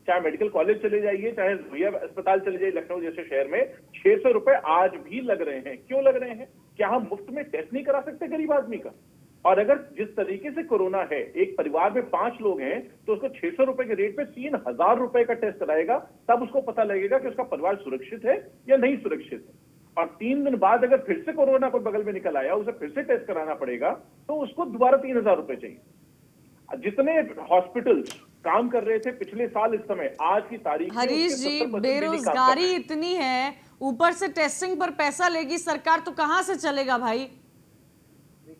चाहे मेडिकल कॉलेज चले जाइए, चाहे भैया अस्पताल चले जाइए, लखनऊ जैसे शहर में 600 रुपए आज भी लग रहे हैं। क्यों लग रहे हैं? क्या हम मुफ्त में टेस्ट नहीं करा सकते गरीब आदमी का? और अगर जिस तरीके से कोरोना है, एक परिवार में 5 लोग हैं, तो उसको 600 रुपए के रेट पे 3000 रुपए का टेस्ट कराएगा, तब उसको पता लगेगा कि उसका परिवार सुरक्षित है या नहीं सुरक्षित है। और 3 दिन बाद अगर फिर से कोरोना कोई बगल में निकल आया, उसे फिर से टेस्ट कराना पड़ेगा, तो उसको दोबारा 3000 रुपए चाहिए। जितने हॉस्पिटल्स काम कर रहे थे पिछले साल, इस समय आज की तारीख में हरीश उसके जी, 70% भी नहीं काम कर बेरोजगारी रहे हैं। इतनी है, ऊपर से टेस्टिंग पर पैसा लेगी सरकार, तो कहां से चलेगा भाई?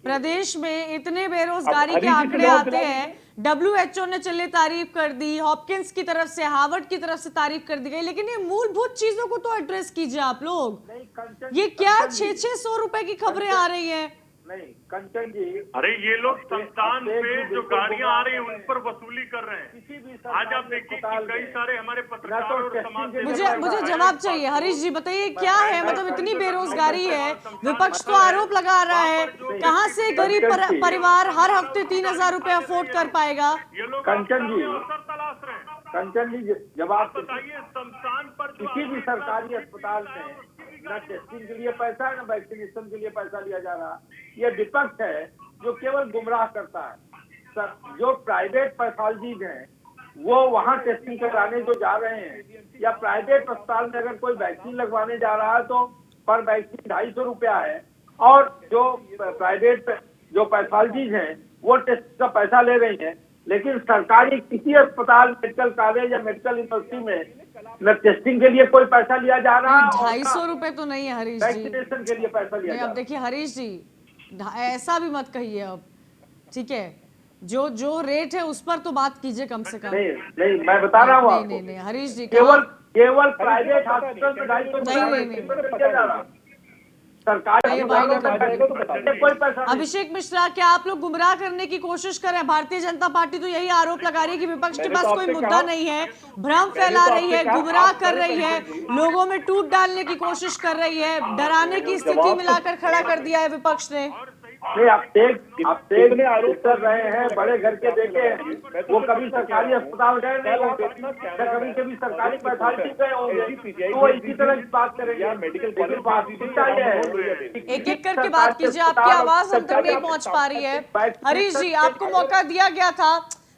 प्रदेश में इतने बेरोजगारी अब के हरीश जी आंकड़े चुनाव आते दिलाएंगे। हैं, WHO ने चलिए तारीफ कर दी, हॉपकिंस की तरफ से, हार्वर्ड की तरफ से तारीफ कर दी गई, लेकिन ये मूलभूत चीजों को तो एड्रेस कीजिए आप लोग। नहीं, कंचन, ये क्या कंचन जी, 600 रुपए की खबरें आ रही हैं? नहीं कंचन जी, अरे ये लोग संस्थान अब पे एक जो बिल्कुल गाड़ियां आ रही हैं गुमराह उन पर वसूली कर रहे हैं। किसी भी आज आप देखिए कि कई सारे हमारे पत्रकार ना तो और टेस्टिंग समाज के लिए मुझे पैसा मुझे है, जवाब चाहिए। हरीश जी बताइए क्या है, मतलब इतनी बेरोजगारी है, विपक्ष तो आरोप लगा रहा है, कहां से गरीब परिवार हर हफ्ते 3000 रुपए अफोर्ड कर पाएगा? ये लोग कंचन जी, अवसर तलाश रहे हैं। कंचन जी जवाब आप बताइए, शमशान पर जो किसी भी सरकारी अस्पताल में न टेस्टिंग के लिए पैसा है, न वैक्सीनेशन के लिए पैसा लिया जा रहा। ये विपक्ष है जो केवल गुमराह करता है। जो प्राइवेट पैथोलॉजीज हैं, वो वहाँ टेस्टिंग कराने जो जा रहे हैं, या प्राइवेट अस्पताल में अगर कोई वैक्सीन लगवाने जा रहा है तो पर वैक्सीन 250 रुपया है, और जो प्राइवेट जो पैथोलॉजीज हैं वो टेस्ट का पैसा ले रही हैं। लेकिन सरकारी किसी अस्पताल, मेडिकल कॉलेज या मेडिकल यूनिवर्सिटी में न टेस्टिंग के लिए कोई पैसा लिया जा रहा है, 250 रुपए तो नहीं है हरीश जी। वैक्सीनेशन के लिए पैसा लिया नहीं, जा अब रहा है। देखिए हरीश जी, ऐसा भी मत कहिए अब, ठीक है? जो जो रेट है उस पर तो बात कीजिए कम से कम। नहीं, मैं बता रहा हूँ नहीं आपको, नहीं नहीं हरीश जी, केवल प्राइवेट हॉस्पिटल में 250 नहीं। दिया जा रहा। सरकारी नहीं, कोई पैसा नहीं। अभिषेक मिश्रा, क्या आप लोग गुमराह करने की कोशिश कर रहे हैं? भारतीय जनता पार्टी तो यही आरोप लगा रही है कि विपक्ष के पास कोई मुद्दा नहीं है, भ्रम फैला रही है, गुमराह कर रही है, लोगों में टूट डालने की कोशिश कर रही है, डराने की स्थिति में लाकर खड़ा कर दिया है विपक्ष ने। नहीं, आप तेज में आरोप कर रहे हैं, बड़े घर के देखे हैं, वो कभी सरकारी अस्पताल गए नहीं होंगे, कभी सरकारी पैथोलॉजी गए होंगे, तो वो इसी तरह की बात करेंगे। मेडिकल कॉलेज बात एक एक करके बात कीजिए, आपकी आवाज हम तक नहीं पहुंच पा रही है। हरीश जी, आपको मौका दिया गया था,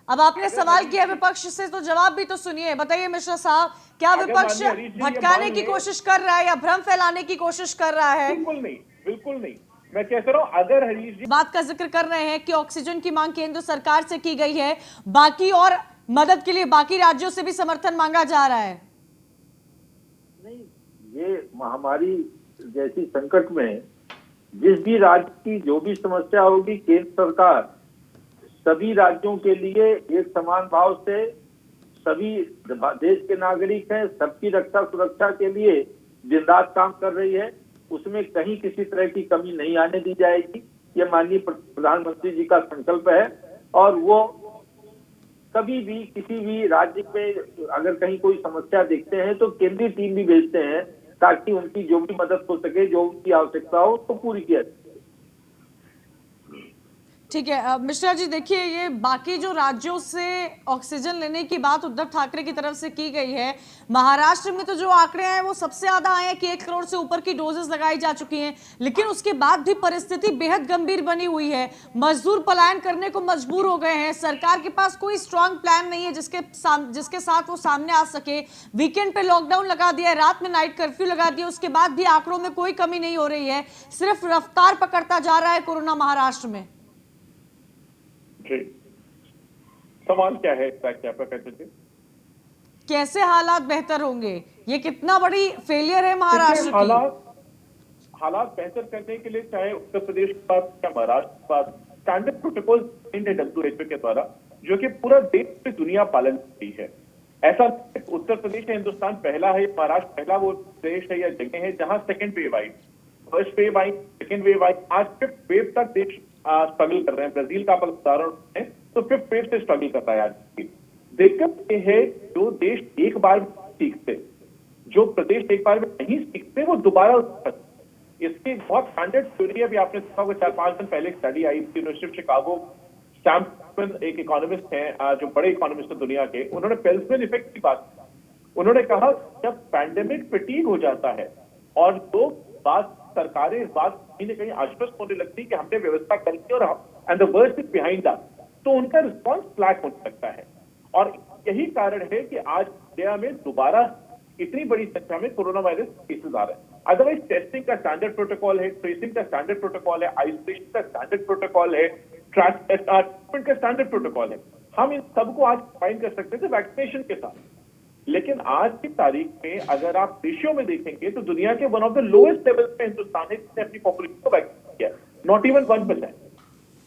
अब आपने सवाल किया विपक्ष से, तो जवाब भी तो सुनिए। बताइए मिश्रा साहब, क्या विपक्ष भटकाने की कोशिश कर रहा है या भ्रम फैलाने की कोशिश कर रहा है? बिल्कुल नहीं, बिल्कुल नहीं। मैं कहता रहा हूँ, अगर हरीश जी बात का जिक्र कर रहे हैं कि ऑक्सीजन की मांग केंद्र सरकार से की गई है, बाकी और मदद के लिए बाकी राज्यों से भी समर्थन मांगा जा रहा है। नहीं, ये महामारी जैसी संकट में जिस भी राज्य की जो भी समस्या होगी, केंद्र सरकार सभी राज्यों के लिए एक समान भाव से, सभी देश के नागरिक हैं, सबकी रक्षा सुरक्षा के लिए दिन रात काम कर रही है। उसमें कहीं किसी तरह की कमी नहीं आने दी जाएगी, ये माननीय प्रधानमंत्री जी का संकल्प है। और वो कभी भी किसी भी राज्य में अगर कहीं कोई समस्या देखते हैं तो केंद्रीय टीम भी भेजते हैं, ताकि उनकी जो भी मदद हो सके, जो उनकी आवश्यकता हो तो पूरी किया जाए। ठीक है मिश्रा जी, देखिए ये बाकी जो राज्यों से ऑक्सीजन लेने की बात उद्धव ठाकरे की तरफ से की गई है, महाराष्ट्र में तो जो आंकड़े हैं वो सबसे ज्यादा आए हैं कि 1 करोड़ से ऊपर की डोजेस लगाई जा चुकी हैं, लेकिन उसके बाद भी परिस्थिति बेहद गंभीर बनी हुई है। मजदूर पलायन करने को मजबूर हो गए हैं, सरकार के पास कोई स्ट्रांग प्लान नहीं है जिसके साथ वो सामने आ सके। वीकेंड पे लॉकडाउन लगा दिया है, रात में नाइट कर्फ्यू लगा दिया, उसके बाद भी आंकड़ों में कोई कमी नहीं हो रही है, सिर्फ रफ्तार पकड़ता जा रहा है कोरोना महाराष्ट्र में। जी, सवाल क्या है एग्जैक्ट आपका, कह दीजिए। कैसे हालात बेहतर होंगे, ये कितना बड़ी फेलियर है महाराष्ट्र की। हालात बेहतर करने के लिए चाहे उत्तर प्रदेश के पास या महाराष्ट्र के पास स्टैंडर्ड प्रोटोकॉल WHO के द्वारा, जो कि पूरा देश में दुनिया पालन करती है। ऐसा उत्तर प्रदेश या हिंदुस्तान पहला है, महाराष्ट्र पहला वो देश है या जगह है जहां सेकंड वेव आई, फर्स्ट वेव आई, सेकंड वेव आई, आज फिफ्थ वेव तक देश स्ट्रगल कर रहे हैं। ब्राजील का आप उदाहरण है तो फिफ्थ वेव से स्ट्रगल कर रहा है आज। दिक्कत ये है जो देश एक बार सीखते, जो प्रदेश एक बार में नहीं सीखते वो दोबारा, इसकी बहुत स्टैंडर्ड थ्योरी है। अभी आपने देखा होगा 4-5 दिन पहले एक study I university of Chicago, Sam एक इकोनॉमिस्ट हैं जो बड़े इकोनॉमिस्ट हैं दुनिया के, उन्होंने पेल्समैन इफेक्ट की बात की। उन्होंने कहा जब पैंडेमिक फटीग हो जाता है और लोग सरकारें इस बात कहीं ना कहीं आश्वस्त होने लगती है कि हमने व्यवस्था कर दी और and the worst is behind that, तो उनका रिस्पॉन्स फ्लैट होने लगता है। और यही कारण है कि आज इंडिया में दोबारा इतनी बड़ी संख्या में कोरोना वायरस केसेस आ रहे हैं। अदरवाइज टेस्टिंग का स्टैंडर्ड प्रोटोकॉल है, ट्रेसिंग का स्टैंडर्ड प्रोटोकॉल है, आइसोलेशन का स्टैंडर्ड प्रोटोकॉल है, ट्रीटमेंट का स्टैंडर्ड प्रोटोकॉल है। हम इन सबको आज फाइन कर सकते थे वैक्सीनेशन के साथ, लेकिन आज की तारीख में अगर आप रेशियो में देखेंगे तो दुनिया के one of the lowest level पे हिंदुस्तान है जिसने अपनी पॉपुलेशन को वैक्सीनेट किया, नॉट इवन 1%।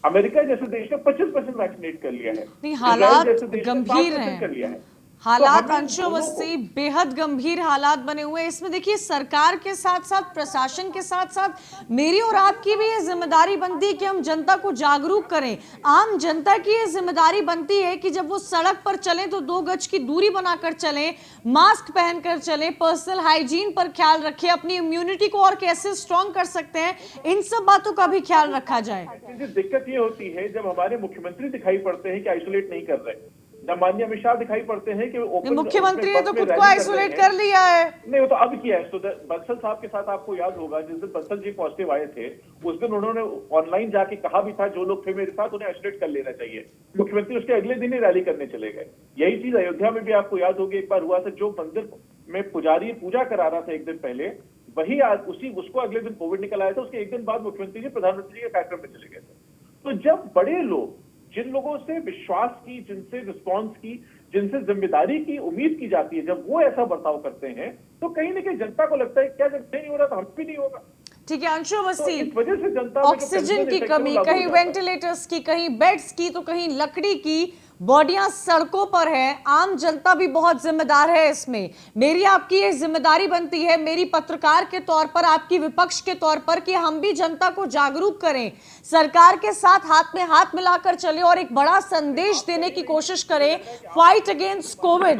अमेरिका जैसे देश ने 25% वैक्सीनेट कर लिया है। नहीं, हालात गंभीर हैं, कर लिया है। हालात अंशु अवस्थी बेहद गंभीर हालात बने हुए हैं। इसमें देखिए सरकार के साथ साथ प्रशासन के साथ साथ मेरी और आपकी भी ये जिम्मेदारी बनती है कि हम जनता को जागरूक करें। आम जनता की ये जिम्मेदारी बनती है कि जब वो सड़क पर चलें तो 2 गज की दूरी बनाकर चलें, मास्क पहनकर चलें, पर्सनल हाइजीन पर ख्याल रखें, अपनी इम्यूनिटी को और कैसे स्ट्रॉन्ग कर सकते हैं, इन सब बातों का भी ख्याल रखा जाए। दिक्कत ये होती है जब हमारे मुख्यमंत्री दिखाई पड़ते हैं कि आइसोलेट नहीं कर रहे, जब माननीय अमित शाह दिखाई पड़ते हैं कि मुख्यमंत्री ने तो खुद को आइसोलेट कर लिया है। नहीं, वो तो अब किया है। तो बंसल साहब के साथ आपको याद होगा जिस दिन बंसल जी पॉजिटिव आए थे उस दिन उन्होंने ऑनलाइन जाके कहा भी था जो लोग थे मेरे साथ उन्हें आइसोलेट कर लेना चाहिए। मुख्यमंत्री उसके अगले दिन ही रैली करने चले गए। यही चीज अयोध्या में भी आपको याद होगी एक बार हुआ था, जो मंदिर में पुजारी पूजा करा रहा था एक दिन पहले, वही आज उसको अगले दिन कोविड निकल आया था। उसके एक दिन बाद मुख्यमंत्री जी प्रधानमंत्री जी के कार्यक्रम में चले गए थे। तो जब बड़े लोग जिन लोगों से विश्वास की, जिनसे रिस्पॉन्स की, जिनसे जिम्मेदारी की उम्मीद की जाती है, जब वो ऐसा बर्ताव करते हैं तो कहीं ना कहीं जनता को लगता है क्या जब नहीं हो रहा तो हम भी नहीं होगा। ठीक है अंशु अवस्थी, इस वजह से जनता ऑक्सीजन की कमी, कहीं वेंटिलेटर्स की, कहीं बेड्स की, तो कहीं लकड़ी की बॉडियां सड़कों पर है। आम जनता भी बहुत जिम्मेदार है इसमें। मेरी आपकी ये जिम्मेदारी बनती है, मेरी पत्रकार के तौर पर, आपकी विपक्ष के तौर पर, कि हम भी जनता को जागरूक करें, सरकार के साथ हाथ में हाथ मिलाकर चले और एक बड़ा संदेश देने की कोशिश करें। फाइट अगेंस्ट कोविड,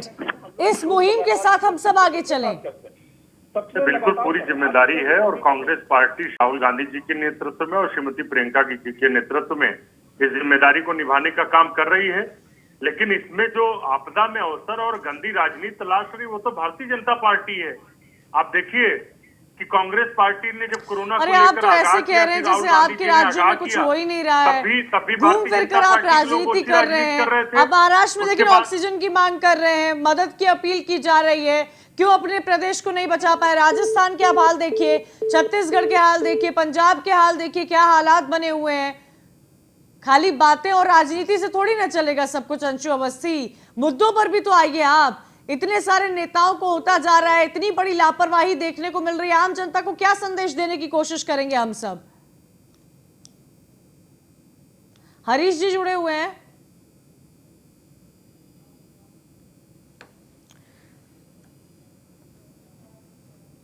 इस मुहिम के साथ हम सब आगे चलें। बिल्कुल पूरी जिम्मेदारी है और कांग्रेस पार्टी राहुल गांधी जी के नेतृत्व में और श्रीमती प्रियंका जी के नेतृत्व में इस जिम्मेदारी को निभाने का काम कर रही है। लेकिन इसमें जो आपदा में अवसर और गंदी राजनीति तलाश रही वो तो भारतीय जनता पार्टी है। आप देखिए कि कांग्रेस पार्टी ने जब कोरोना को लेकर, आप तो ऐसे कह रहे हैं जैसे आपके राज्य में कुछ हो ही नहीं रहा है, घूम फिर कर आप राजनीति कर रहे हैं। अब महाराष्ट्र में देखिए ऑक्सीजन की मांग कर रहे हैं, मदद की अपील की जा रही है, क्यों अपने प्रदेश को नहीं बचा पाए। राजस्थान के आप हाल देखिए, छत्तीसगढ़ के हाल देखिए, पंजाब के हाल देखिए, क्या हालात बने हुए हैं। खाली बातें और राजनीति से थोड़ी ना चलेगा सब कुछ अंशु अवस्थी, मुद्दों पर भी तो आइए आप। इतने सारे नेताओं को होता जा रहा है, इतनी बड़ी लापरवाही देखने को मिल रही है, आम जनता को क्या संदेश देने की कोशिश करेंगे हम सब। हरीश जी जुड़े हुए हैं।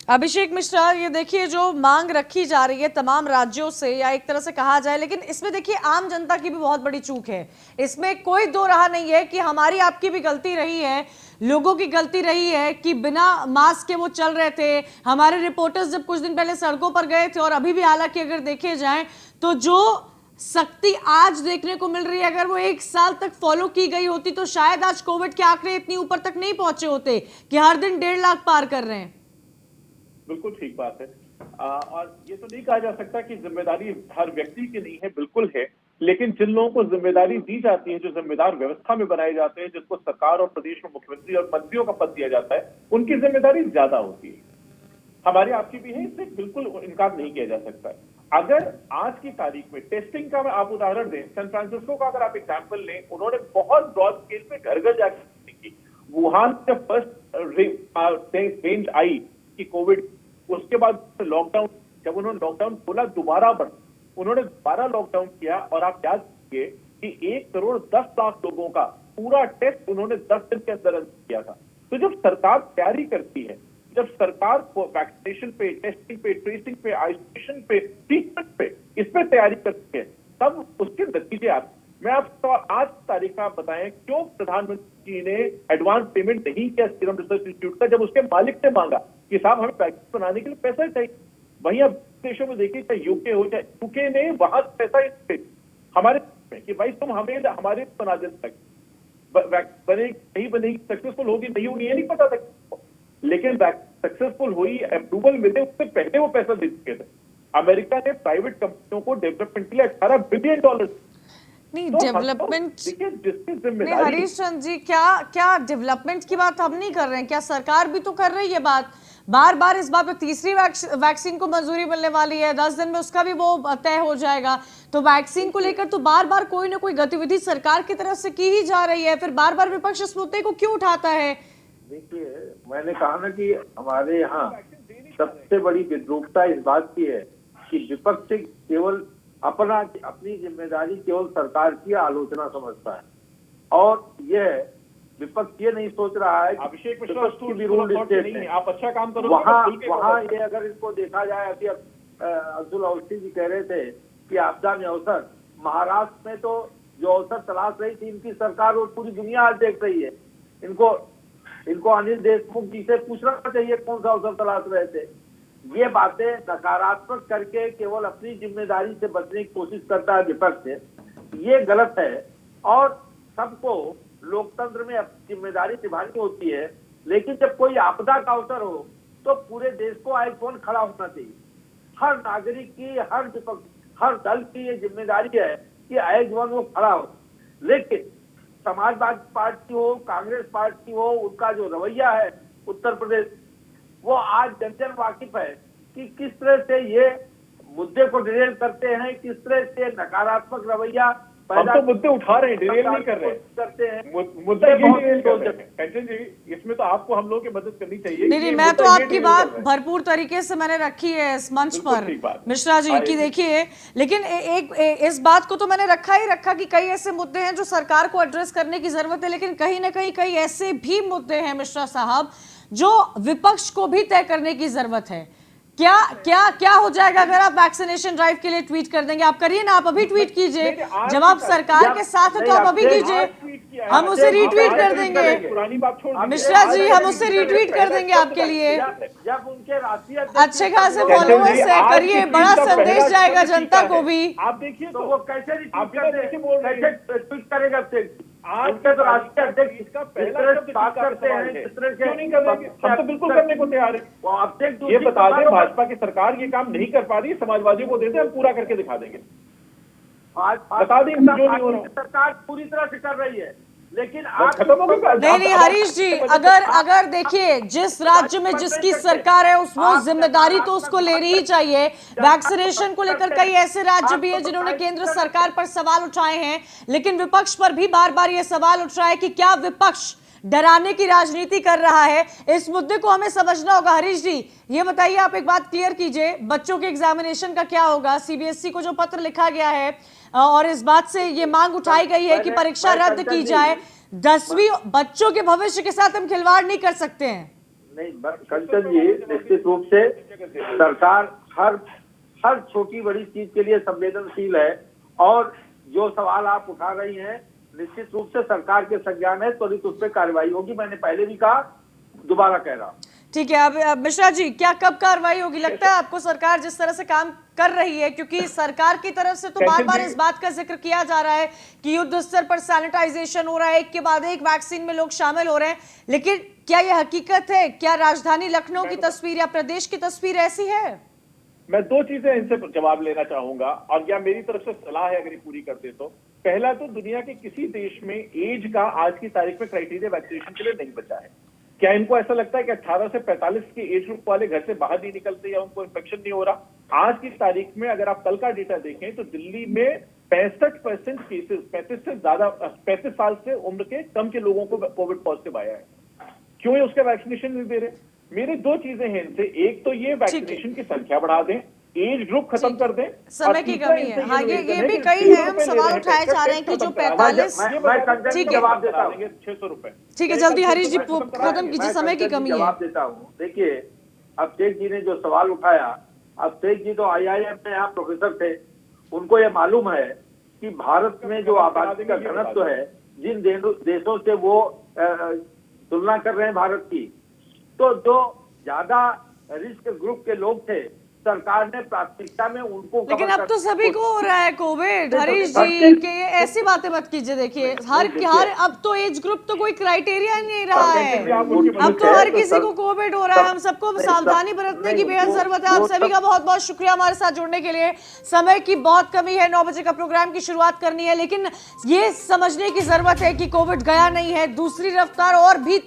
अभिषेक मिश्रा, ये देखिए जो मांग रखी जा रही है तमाम राज्यों से, या एक तरह से कहा जाए, लेकिन इसमें देखिए आम जनता की भी बहुत बड़ी चूक है। इसमें कोई दो राह नहीं है कि हमारी आपकी भी गलती रही है, लोगों की गलती रही है कि बिना मास्क के वो चल रहे थे। हमारे रिपोर्टर्स जब कुछ दिन पहले सड़कों पर गए थे, और अभी भी हालांकि अगर देखे जाए तो जो सख्ती आज देखने को मिल रही है, अगर वो 1 साल तक फॉलो की गई होती तो शायद आज कोविड के आंकड़े इतनी ऊपर तक नहीं पहुंचे होते कि हर दिन 1.5 लाख पार कर रहे हैं। बिल्कुल ठीक बात है। और ये तो नहीं कहा जा सकता कि जिम्मेदारी हर व्यक्ति की नहीं है, बिल्कुल है, लेकिन जिन लोगों को जिम्मेदारी दी जाती है, जो जिम्मेदार व्यवस्था में बनाए जाते हैं, जिसको सरकार और प्रदेश में मुख्यमंत्री और मंत्रियों का पद दिया जाता है, उनकी जिम्मेदारी ज्यादा होती है। हमारी आपकी भी है, इससे बिल्कुल इनकार नहीं किया जा सकता है। अगर आज की तारीख में टेस्टिंग का आप उदाहरण दें, सैन फ्रांसिस्को का अगर आप एग्जाम्पल लें, उन्होंने बहुत ब्रॉड स्केल पे घर घर जाकर की। वुहान जब फर्स्ट रेंज आई कि कोविड, उसके बाद लॉकडाउन, जब उन्होंने लॉकडाउन खोला दोबारा उन्होंने दोबारा लॉकडाउन किया, और आप याद कीजिए कि 1,10,00,000 लोगों का पूरा टेस्ट उन्होंने 10 दिन के अंदर किया था। तो जब सरकार तैयारी करती है, जब सरकार को वैक्सीनेशन पे, टेस्टिंग पे, ट्रेसिंग पे, आइसोलेशन पे, ट्रीटमेंट पे, इस पे तैयारी करती है, तब उसके नतीजे आते। मैं आपको आज तारीख का बताएं क्यों प्रधानमंत्री जी ने एडवांस पेमेंट नहीं किया सीरम रिसर्च इंस्टीट्यूट का, जब उसके मालिक ने मांगा कि साहब हमें वैक्सीन बनाने के लिए पैसा चाहिए। वहीं अब देशों में देखिए, चाहे यूके हो, चाहे यूके ने वहां पैसा हमारे कि भाई तुम हमें हमारे बना देते, बनेगी नहीं बनेगी, सक्सेसफुल होगी नहीं होगी, ये नहीं पता था, लेकिन सक्सेसफुल हुई, अप्रूवल मिले, उससे पहले वो पैसा दे चुके थे। अमेरिका ने प्राइवेट कंपनियों को डेवलपमेंट के लिए $18 बिलियन नहीं, तो डेवलपमेंट नहीं हरीश चंद्र जी, क्या डेवलपमेंट की बात हम नहीं कर रहे हैं? क्या सरकार भी तो कर रही है बात? बार बार इस बात पे तीसरी वैक्सीन को मंजूरी मिलने वाली है, 10 दिन में उसका भी वो तय हो जाएगा। तो वैक्सीन को लेकर तो बार बार कोई ना कोई गतिविधि सरकार की तरफ से की ही जा रही है, फिर बार बार विपक्ष इस मुद्दे को क्यों उठाता है? देखिए, मैंने कहा ना कि हमारे यहाँ सबसे बड़ी विद्रूपता इस बात की है कि विपक्ष केवल अपनी जिम्मेदारी केवल सरकार की आलोचना समझता है, और यह विपक्ष ये नहीं सोच रहा है। अभिषेक मिश्रा, आप अच्छा काम करोगे, वहाँ ये अगर इसको देखा जाए, अभी अब्दुल अवस्थी जी कह रहे थे कि आपदा में अवसर, महाराष्ट्र में तो जो अवसर तलाश रही थी इनकी सरकार और पूरी दुनिया आज देख रही है। इनको अनिल देशमुख जी से पूछना चाहिए कौन सा अवसर तलाश रहे थे। ये बातें नकारात्मक करके केवल अपनी जिम्मेदारी से बचने की कोशिश करता है विपक्ष, ये गलत है। और सबको लोकतंत्र में अपनी जिम्मेदारी निभानी होती है, लेकिन जब कोई आपदा का अवसर हो तो पूरे देश को आईफोन खड़ा होना चाहिए। हर नागरिक की, हर दल की ये जिम्मेदारी है कि एज वन वो खड़ा हो। लेकिन समाजवादी पार्टी हो, कांग्रेस पार्टी हो, उनका जो रवैया है उत्तर प्रदेश, वो आज जन वाकिफ है कि किस तरह से ये मुद्दे को डिरेल करते हैं, किस तरह से नकारात्मक रवैया हम तो मुद्दे उठा रहे हैं, डिरेल नहीं कर रहे करते हैं मुद्दे डिरेल कर रहे हैं। कंचन जी, इसमें तो आपको हम लोगों की मदद करनी चाहिए। नहीं, मैं तो आपकी बात भरपूर तरीके से मैंने रखी है इस मंच पर मिश्रा जी की। देखिए, लेकिन इस बात को तो मैंने रखा कि कई ऐसे मुद्दे हैं जो सरकार को एड्रेस करने की जरूरत है, लेकिन कहीं ना कहीं कई ऐसे भी मुद्दे हैं मिश्रा साहब जो विपक्ष को भी तय करने की जरूरत है। क्या हो जाएगा अगर आप वैक्सीनेशन ड्राइव के लिए ट्वीट कर देंगे? आप करिए ना, आप अभी ट्वीट कीजिए, जब आप सरकार के साथ है तो आप अभी कीजिए, हम उसे रीट्वीट कर देंगे। मिश्रा जी, हम उसे रीट्वीट कर देंगे आपके लिए। जब उनके राष्ट्रीय अच्छे खासे फॉलोअर्स है, करिए, बड़ा संदेश जाएगा जनता को भी। आप देखिए तो वो कैसे ट्वीट करेगा? आज के तो राष्ट्रीय अध्यक्ष इसका पहला बात करते हैं, क्यों नहीं कर रहे? हम तो बिल्कुल करने को तैयार है। ये बता दें, भाजपा की सरकार ये काम नहीं कर पा रही, समाजवादियों को देते, हम पूरा करके दिखा देंगे। बता दें, सरकार पूरी तरह से कर रही है, लेकिन नहीं हरीश जी, अगर देखिए जिस राज्य में जिसकी सरकार है वो जिम्मेदारी तो उसको लेनी ही चाहिए। वैक्सीनेशन को लेकर कई ऐसे राज्य भी हैं जिन्होंने केंद्र सरकार पर सवाल उठाए हैं, लेकिन विपक्ष पर भी बार बार ये सवाल उठ रहा है कि क्या विपक्ष डराने की राजनीति कर रहा है? इस मुद्दे को हमें समझना होगा। हरीश जी, ये बताइए, आप एक बात क्लियर कीजिए, बच्चों के एग्जामिनेशन का क्या होगा? सीबीएसई को जो पत्र लिखा गया है और इस बात से ये मांग उठाई गई है कि परीक्षा रद्द की जाए, 10वीं बच्चों के भविष्य के साथ हम खिलवाड़ नहीं कर सकते हैं। नहीं, कंचन जी, निश्चित रूप से सरकार हर छोटी बड़ी चीज के लिए संवेदनशील है, और जो सवाल आप उठा रही हैं निश्चित रूप से सरकार के संज्ञान है, त्वरित उस पर कार्रवाई होगी। मैंने पहले भी कहा, दोबारा कह रहा हूँ। ठीक है, अब मिश्रा जी, क्या कब कार्रवाई होगी? लगता है आपको सरकार जिस तरह से काम कर रही है, क्योंकि सरकार की तरफ से तो बार बार इस बात का जिक्र किया जा रहा है कि युद्ध स्तर पर सैनिटाइजेशन हो रहा है, एक के बाद एक वैक्सीन में लोग शामिल हो रहे हैं, लेकिन क्या यह हकीकत है? क्या राजधानी लखनऊ की तस्वीर या प्रदेश की तस्वीर ऐसी है? मैं दो चीजें इनसे जवाब लेना चाहूंगा, और या मेरी तरफ से सलाह है अगर ये पूरी करते तो। पहला तो दुनिया के किसी देश में एज का आज की तारीख में क्राइटेरिया वैक्सीनेशन के लिए नहीं बचा है। क्या इनको ऐसा लगता है कि 18 से 45 के एज ग्रुप वाले घर से बाहर नहीं निकलते या उनको इन्फेक्शन नहीं हो रहा? आज की तारीख में अगर आप कल का डेटा देखें तो दिल्ली में 65% केसेस 35 साल से उम्र के कम के लोगों को कोविड पॉजिटिव आया है। क्यों ये उसका वैक्सीनेशन नहीं दे रहे? मेरी दो चीजें हैं इनसे, एक तो ये वैक्सीनेशन की संख्या बढ़ा दें, एज ग्रुप खत्म कर दें। समय की कमी है। हाँ, ये भी कई है, हम सवाल उठाए जा रहे हैं कि जो 45, ठीक है, जवाब देता हूं, 600 रुपए। ठीक है, जल्दी हरीश जी खत्म कीजिए, समय की कमी है। जवाब देता हूँ। देखिए, अब शेख जी ने जो सवाल उठाया, अब शेख जी तो IIM में यहाँ प्रोफेसर थे, उनको ये मालूम है कि भारत में जो आबादी का घनत्व है, जिन देशों से वो तुलना कर रहे हैं भारत की, तो जो ज्यादा रिस्क ग्रुप के लोग थे, सरकार ने प्राथमिकता में उनको, लेकिन अब तो सभी को हो रहा है कोविड। हरीश जी के ऐसी बातें मत कीजिए। देखिए, हर अब तो एज ग्रुप तो कोई क्राइटेरिया नहीं रहा है, अब तो हर किसी को कोविड हो रहा है। हम सबको सावधानी बरतने की बेहद जरूरत है। आप सभी का बहुत बहुत शुक्रिया हमारे साथ जुड़ने के लिए। समय की बहुत कमी है, 9 बजे का प्रोग्राम की शुरुआत करनी है, लेकिन ये समझने की जरूरत है कि कोविड गया नहीं है। दूसरी रफ्तार और भी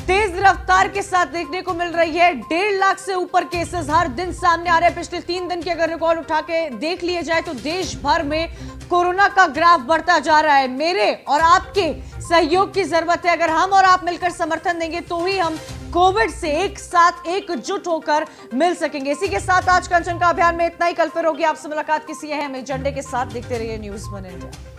तेज रफ्तार के साथ देखने को मिल रही है। 1.5 लाख से ऊपर केसेस हर दिन सामने आ रहे हैं। पिछले 3 दिन के अगर रिकॉर्ड उठा के देख लिया जाए तो देश भर में कोरोना का ग्राफ बढ़ता जा रहा है। मेरे और आपके सहयोग की जरूरत है। अगर हम और आप मिलकर समर्थन देंगे तो ही हम कोविड से एक साथ एकजुट होकर मिल सकेंगे। इसी के साथ आज कंचन का अभियान में इतना ही। कल फिर होगी आपसे मुलाकात किसी अहम एजेंडे के साथ। देखते रहिए न्यूज़ 1 इंडिया।